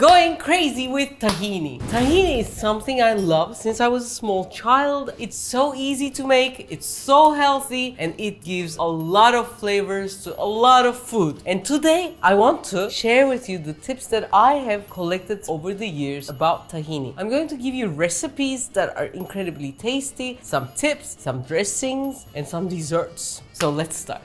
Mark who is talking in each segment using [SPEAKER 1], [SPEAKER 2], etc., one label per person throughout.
[SPEAKER 1] Going crazy with tahini. Tahini is something I love since I was a small child. It's so easy to make, it's so healthy, and it gives a lot of flavors to a lot of food. And today I want to share with you the tips that I have collected over the years about tahini. I'm going to give you recipes that are incredibly tasty, some tips, some dressings, and some desserts. So let's start.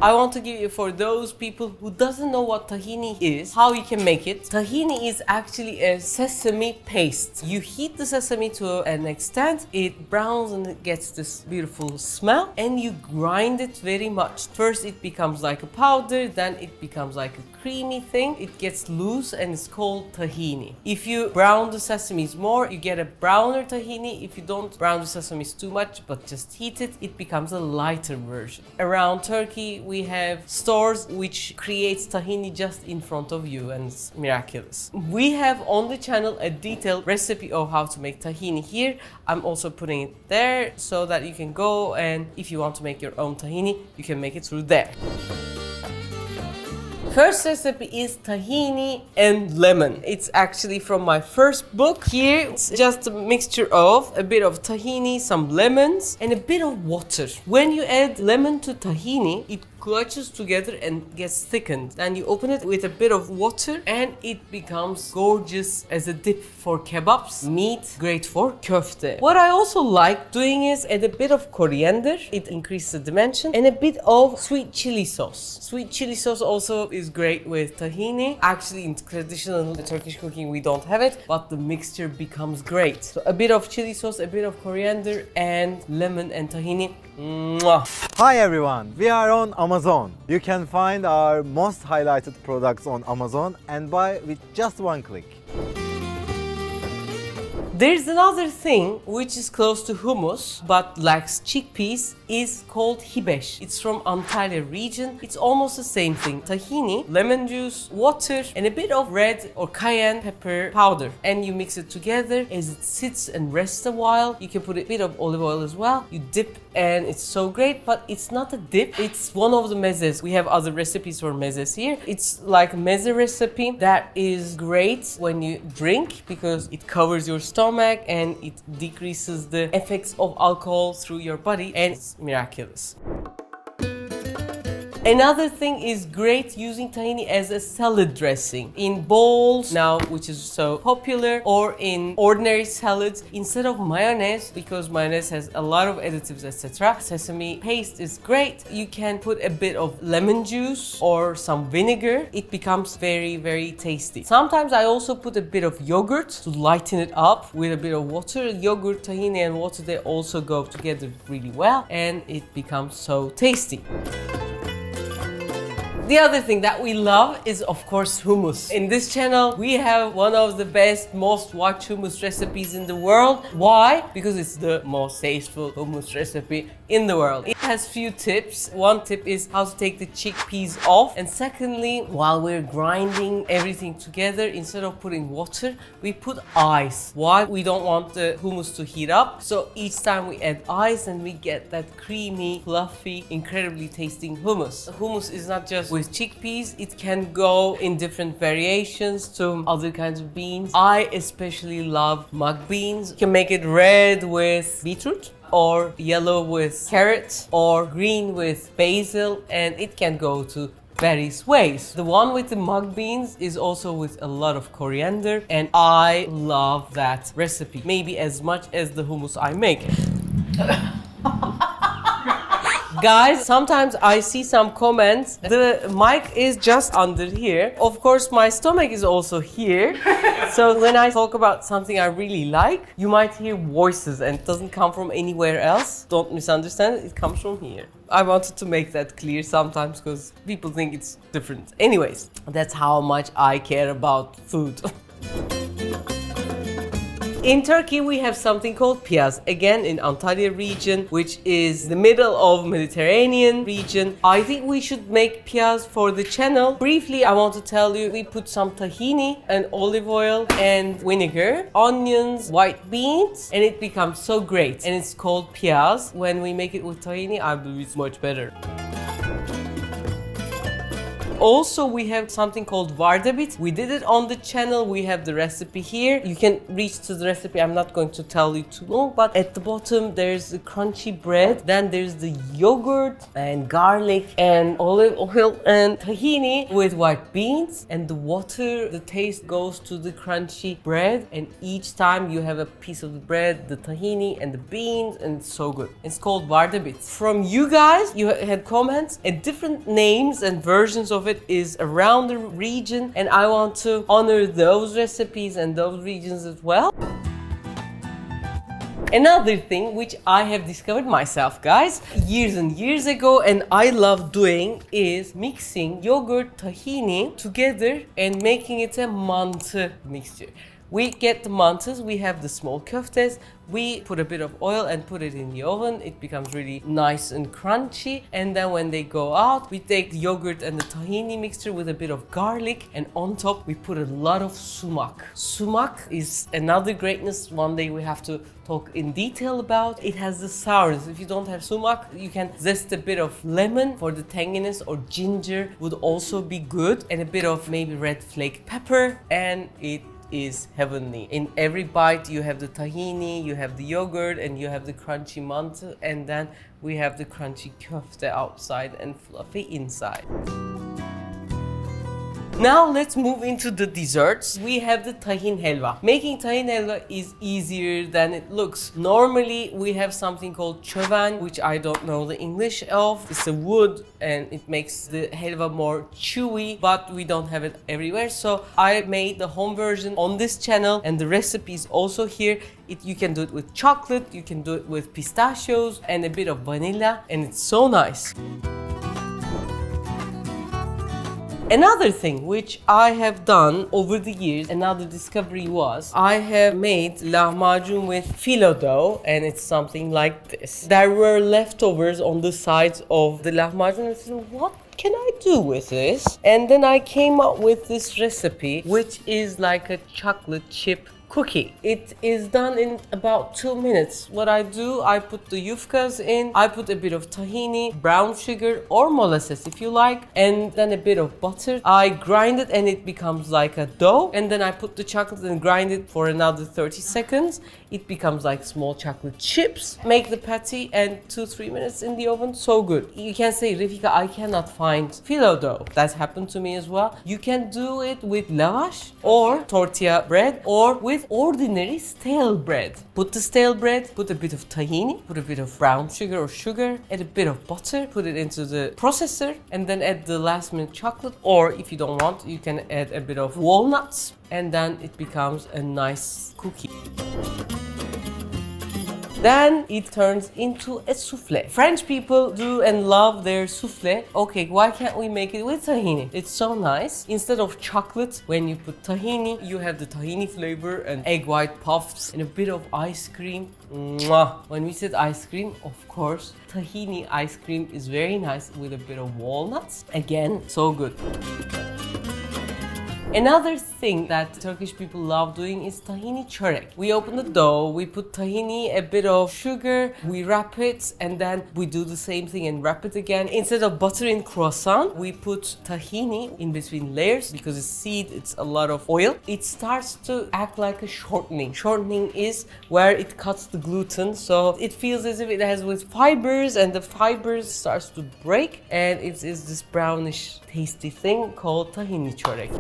[SPEAKER 1] I want to give you, for those people who doesn't know what tahini is, how you can make it. Tahini is actually a sesame paste. You heat the sesame to an extent, it browns and it gets this beautiful smell, and you grind it very much. First it becomes like a powder, then it becomes like a creamy thing. It gets loose and it's called tahini. If you brown the sesames more, you get a browner tahini. If you don't brown the sesames too much but just heat it, it becomes a lighter version. Around Turkey we have stores which creates tahini just in front of you, and it's miraculous. We have on the channel a detailed recipe of how to make tahini here. I'm also putting it there so that you can go, and if you want to make your own tahini, you can make it through there. First recipe is tahini and lemon. It's actually from my first book. Here it's just a mixture of a bit of tahini, some lemons, and a bit of water. When you add lemon to tahini, it clutches together and gets thickened. Then you open it with a bit of water and it becomes gorgeous as a dip for kebabs, meat, great for köfte. What I also like doing is add a bit of coriander, it increases the dimension, and a bit of sweet chili sauce. Sweet chili sauce also is great with tahini. Actually in traditional Turkish cooking we don't have it, but the mixture becomes great. So a bit of chili sauce, a bit of coriander, and lemon and tahini. Mwah.
[SPEAKER 2] Hi everyone, we are on Amazon. You can find our most highlighted products on Amazon and buy with just one click.
[SPEAKER 1] There's another thing which is close to hummus but lacks chickpeas, is called Hibeş. It's from Antalya region. It's almost the same thing. Tahini, lemon juice, water, and a bit of red or cayenne pepper powder. And you mix it together. As it sits and rests a while, you can put a bit of olive oil as well. You dip and it's so great, but it's not a dip. It's one of the mezzes. We have other recipes for mezzes here. It's like a mezze recipe that is great when you drink because it covers your stomach and it decreases the effects of alcohol through your body, and it's miraculous. Another thing is great using tahini as a salad dressing in bowls now, which is so popular, or in ordinary salads instead of mayonnaise, because mayonnaise has a lot of additives, etc. Sesame paste is great. You can put a bit of lemon juice or some vinegar. It becomes very, very tasty. Sometimes I also put a bit of yogurt to lighten it up with a bit of water. Yogurt, tahini, and water, they also go together really well, and it becomes so tasty. The other thing that we love is, of course, hummus. In this channel, we have one of the best, most watched hummus recipes in the world. Why? Because it's the most tasteful hummus recipe in the world. It has few tips. One tip is how to take the chickpeas off. And secondly, while we're grinding everything together, instead of putting water, we put ice. Why? We don't want the hummus to heat up. So each time we add ice and we get that creamy, fluffy, incredibly tasting hummus. Hummus is not just with chickpeas, it can go in different variations to other kinds of beans. I especially love mung beans. You can make it red with beetroot, or yellow with carrot, or green with basil, and it can go to various ways. The one with the mung beans is also with a lot of coriander, and I love that recipe, maybe as much as the hummus I make. Guys, sometimes I see some comments. The mic is just under here. Of course, my stomach is also here. So when I talk about something I really like, you might hear voices and it doesn't come from anywhere else. Don't misunderstand it comes from here. I wanted to make that clear sometimes because people think it's different. Anyways, that's how much I care about food. In Turkey, we have something called piyaz, again in Antalya region, which is the middle of Mediterranean region. I think we should make piyaz for the channel. Briefly, I want to tell you, we put some tahini and olive oil and vinegar, onions, white beans, and it becomes so great. And it's called piyaz. When we make it with tahini, I believe it's much better. also we have something called vardabit. We did it on the channel. We have the recipe here. You can reach to the recipe. I'm not going to tell you too long, but at the bottom there's the crunchy bread. Then there's the yogurt and garlic and olive oil and tahini with white beans, and the water, the taste goes to the crunchy bread, and each time you have a piece of the bread, the tahini and the beans, and it's so good. It's called vardabit. From you guys, you had comments and different names and versions of it is around the region, and I want to honor those recipes and those regions as well. Another thing which I have discovered myself, guys, years and years ago, and I love doing, is mixing yogurt, tahini together and making it a mantı mixture. We get the mantas, we have the small köftes, we put a bit of oil and put it in the oven. It becomes really nice and crunchy. And then when they go out, we take the yogurt and the tahini mixture with a bit of garlic, and on top we put a lot of sumac. Sumac is another greatness one day we have to talk in detail about. It has the sourness. If you don't have sumac, you can zest a bit of lemon for the tanginess, or ginger would also be good, and a bit of maybe red flake pepper, and it is heavenly. In every bite you have the tahini, you have the yogurt, and you have the crunchy mantı, and then we have the crunchy köfte outside and fluffy inside. Now let's move into the desserts. We have the tahin helva. Making tahin helva is easier than it looks. Normally we have something called çoban, which I don't know the English of. It's a wood and it makes the helva more chewy, but we don't have it everywhere. So I made the home version on this channel, and the recipe is also here. You can do it with chocolate, you can do it with pistachios and a bit of vanilla, and it's so nice. Another thing which I have done over the years, another discovery was, I have made lahmacun with filo dough, and it's something like this. There were leftovers on the sides of the lahmacun. I said, what can I do with this? And then I came up with this recipe, which is like a chocolate chip cookie. It is done in about 2 minutes. What I do, I put the yufkas in, I put a bit of tahini, brown sugar or molasses if you like, and then a bit of butter. I grind it and it becomes like a dough, and then I put the chocolate and grind it for another 30 seconds. It becomes like small chocolate chips. Make the patty and 2-3 minutes in the oven. So good. You can say, Refika, I cannot find filo dough. That happened to me as well. You can do it with lavash or tortilla bread, or with ordinary stale bread. Put the stale bread, put a bit of tahini, put a bit of brown sugar or sugar, add a bit of butter, put it into the processor, and then add the last minute chocolate, or if you don't want, you can add a bit of walnuts, and then it becomes a nice cookie. Then it turns into a souffle. French people do and love their souffle. Okay, why can't we make it with tahini? It's so nice. Instead of chocolate, when you put tahini, you have the tahini flavor and egg white puffs and a bit of ice cream. Mwah. When we said ice cream, of course, tahini ice cream is very nice with a bit of walnuts. Again, so good. Another thing that Turkish people love doing is tahini çörek. We open the dough, we put tahini, a bit of sugar, we wrap it, and then we do the same thing and wrap it again. Instead of butter in croissant, we put tahini in between layers because it's seed, it's a lot of oil. It starts to act like a shortening. Shortening is where it cuts the gluten, so it feels as if it has with fibers, and the fibers starts to break, and it is this brownish tasty thing called tahini çörek.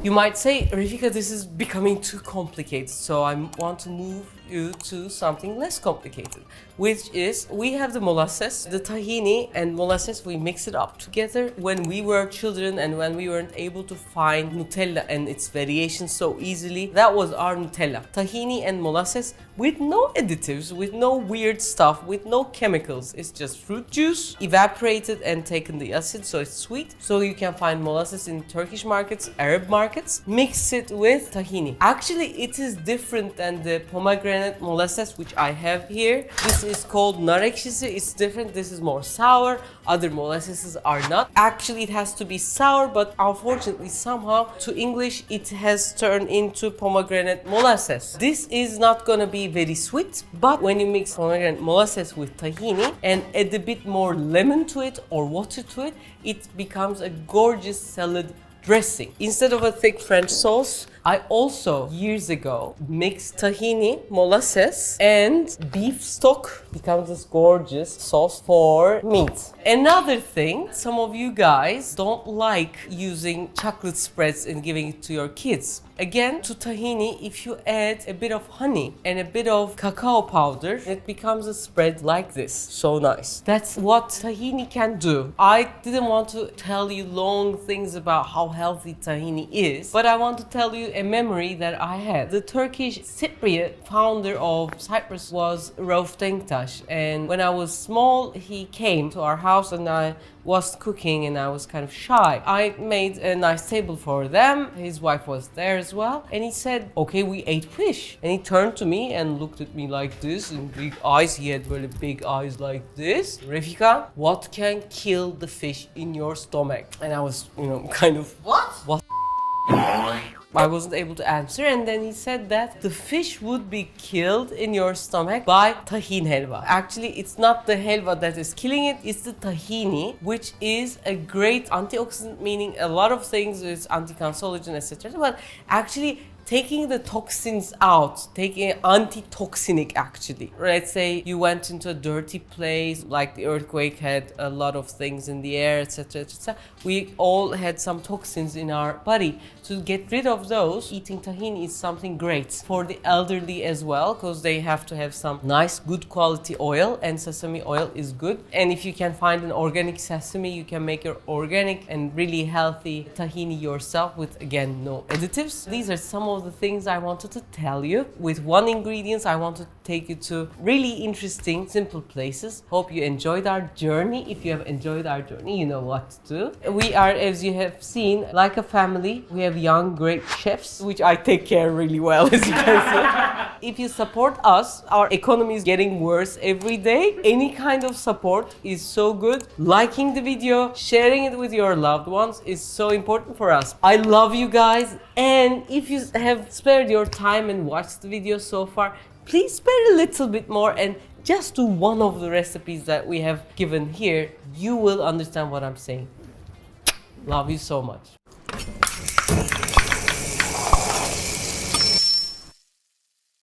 [SPEAKER 1] You might say, Refika, this is becoming too complicated, so I want to move you to something less complicated, which is we have the molasses, the tahini and molasses, we mix it up together. When we were children and when we weren't able to find Nutella and its variations so easily, that was our Nutella. Tahini and molasses with no additives, with no weird stuff, with no chemicals. It's just fruit juice, evaporated and taken the acid, so it's sweet. So you can find molasses in Turkish markets, Arab markets. Mix it with tahini. Actually, it is different than the pomegranate pomegranate molasses, which I have here. This is called nar ekşisi. It's different. This is more sour. Other molasses are not. Actually, it has to be sour, but unfortunately, somehow to English, it has turned into pomegranate molasses. This is not gonna be very sweet, but when you mix pomegranate molasses with tahini and add a bit more lemon to it or water to it, it becomes a gorgeous salad dressing. Instead of a thick French sauce, I also years ago mixed tahini, molasses, and beef stock. Becomes this gorgeous sauce for meat. Another thing, some of you guys don't like using chocolate spreads and giving it to your kids. Again, to tahini, if you add a bit of honey and a bit of cacao powder, it becomes a spread like this. So nice. That's what tahini can do. I didn't want to tell you long things about how healthy tahini is, but I want to tell you a memory that I had. The Turkish Cypriot founder of Cyprus was Rauf Denktaş, and when I was small, he came to our house and I was cooking and I was kind of shy. I made a nice table for them. His wife was there as well, and he said, okay, we ate fish. And he turned to me and looked at me like this, and big eyes. He had really big eyes like this. Refika, what can kill the fish in your stomach? And I was, kind of, what? I wasn't able to answer, and then he said that the fish would be killed in your stomach by tahin helva. Actually, it's not the helva that is killing it, it's the tahini, which is a great antioxidant, meaning a lot of things, it's anti-cancerogen, etc. But actually, taking the toxins out, taking antitoxinic actually. Let's say you went into a dirty place, like the earthquake had a lot of things in the air, etc. etc. We all had some toxins in our body. To get rid of those, eating tahini is something great for the elderly as well, because they have to have some nice, good quality oil, and sesame oil is good. And if you can find an organic sesame, you can make your organic and really healthy tahini yourself with, again, no additives. These are some of the things I wanted to tell you. With one ingredient, I want to take you to really interesting, simple places. Hope you enjoyed our journey. If you have enjoyed our journey, you know what to do. We are, as you have seen, like a family. We have young, great chefs, which I take care really well, as you can see. If you support us, our economy is getting worse every day. Any kind of support is so good. Liking the video, sharing it with your loved ones is so important for us. I love you guys, and if you have spared your time and watched the video so far, please spare a little bit more and just do one of the recipes that we have given here. You will understand what I'm saying. Love you so much.